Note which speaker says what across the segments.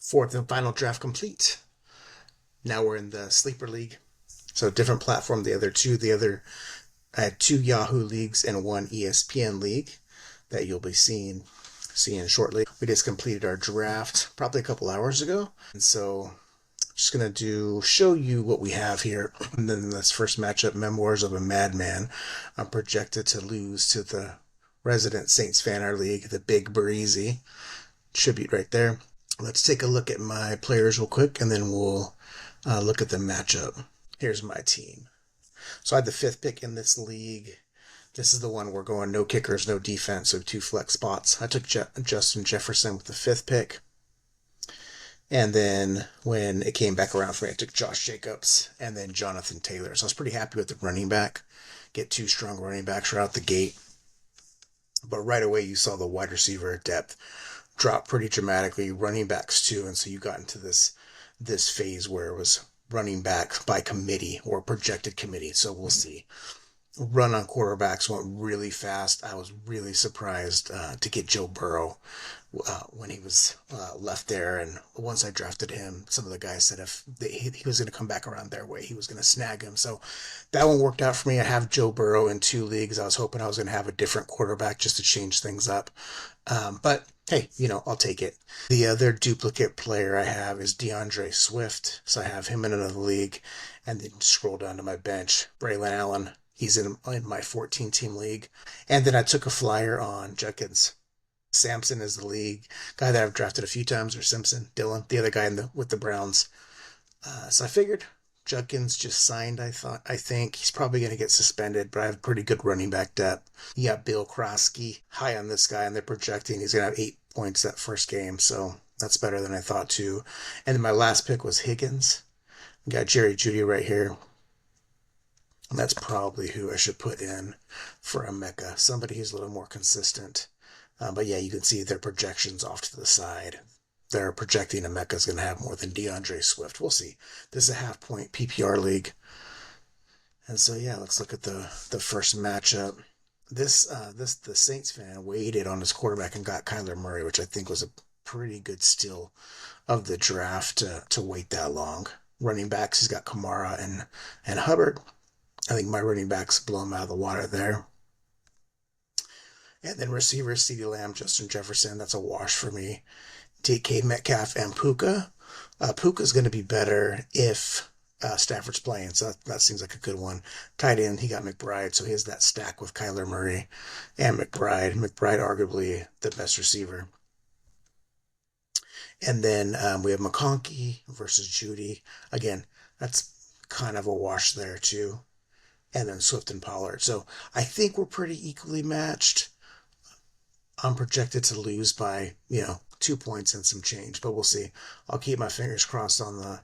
Speaker 1: Fourth and final draft complete. Now we're in the sleeper league. So different platform. I had two Yahoo leagues and one ESPN league that you'll be seeing shortly. We just completed our draft probably a couple hours ago, and so just gonna show you what we have here. And then this first matchup, Memoirs of a Madman. I'm projected to lose to the resident Saints fan our league, the Big Breezy. Tribute right there. Let's take a look at my players real quick, and then we'll look at the matchup. Here's my team. So I had the fifth pick in this league. This is the one we're going no kickers, no defense, so two flex spots. I took Justin Jefferson with the fifth pick. And then when it came back around for me, I took Josh Jacobs and then Jonathan Taylor. So I was pretty happy with the running back. Get two strong running backs right out the gate. But right away, you saw the wide receiver depth drop pretty dramatically, running backs too. And so you got into this phase where it was running back by committee or projected committee. So we'll see. Run on quarterbacks went really fast. I was really surprised to get Joe Burrow when he was left there. And once I drafted him, some of the guys said if he was going to come back around their way, he was going to snag him. So that one worked out for me. I have Joe Burrow in two leagues. I was hoping I was going to have a different quarterback just to change things up. But hey, I'll take it. The other duplicate player I have is DeAndre Swift. So I have him in another league. And then scroll down to my bench, Braylon Allen. He's in my 14-team league. And then I took a flyer on Judkins. Sampson is the league guy that I've drafted a few times, or Simpson, Dylan, the other guy with the Browns. So I figured Judkins just signed, I think. He's probably going to get suspended, but I have pretty good running back depth. You got Bill Krosky, high on this guy, and they're projecting he's going to have 8 points that first game. So that's better than I thought, too. And then my last pick was Higgins. We got Jerry Jeudy right here. And that's probably who I should put in for a Mecca. Somebody who's a little more consistent. But yeah, you can see their projections off to the side. They're projecting a Mecca is going to have more than DeAndre Swift. We'll see. This is a half-point PPR league. And so yeah, let's look at the first matchup. The Saints fan waited on his quarterback and got Kyler Murray, which I think was a pretty good steal of the draft to wait that long. Running backs, he's got Kamara and Hubbard. I think my running backs blow him out of the water there. And then receivers, CeeDee Lamb, Justin Jefferson, that's a wash for me. DK Metcalf and Puka. Puka's going to be better if Stafford's playing, so that seems like a good one. Tight end, he got McBride, so he has that stack with Kyler Murray and McBride. McBride, arguably the best receiver. And then we have McConkey versus Jeudy. Again, that's kind of a wash there, too. And then Swift and Pollard. So I think we're pretty equally matched. I'm projected to lose by, 2 points and some change, but we'll see. I'll keep my fingers crossed on the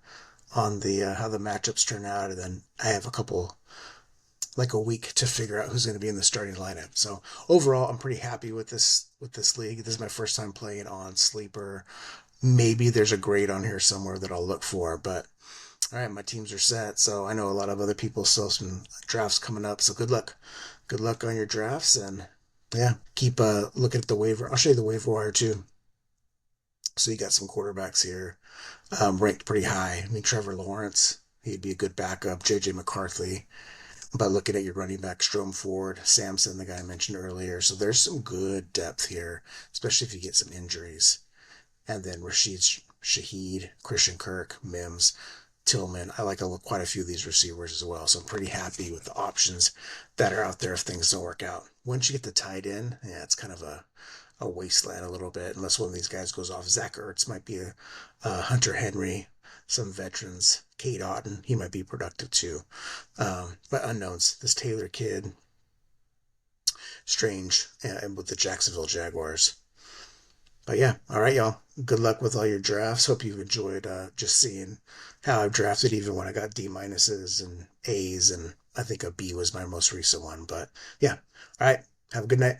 Speaker 1: how the matchups turn out, and then I have a week to figure out who's going to be in the starting lineup. So overall, I'm pretty happy with this league. This is my first time playing on Sleeper. Maybe there's a grade on here somewhere that I'll look for, but all right, my teams are set. So I know a lot of other people still have some drafts coming up. So good luck. Good luck on your drafts. And yeah, keep looking at the waiver. I'll show you the waiver wire too. So you got some quarterbacks here ranked pretty high. I mean, Trevor Lawrence, he'd be a good backup. J.J. McCarthy. But looking at your running back, Strom Ford, Sampson, the guy I mentioned earlier. So there's some good depth here, especially if you get some injuries. And then Rashid Shaheed, Christian Kirk, Mims, Tillman. I like quite a few of these receivers as well, so I'm pretty happy with the options that are out there if things don't work out. Once you get the tight end, yeah, it's kind of a wasteland a little bit, unless one of these guys goes off. Zach Ertz might be a Hunter Henry, some veterans. Kate Otten, he might be productive too. But unknowns. This Taylor kid, strange, and with the Jacksonville Jaguars. But yeah, all right, y'all. Good luck with all your drafts. Hope you enjoyed just seeing how I've drafted, even when I got D minuses and A's, and I think a B was my most recent one. But yeah, all right. Have a good night.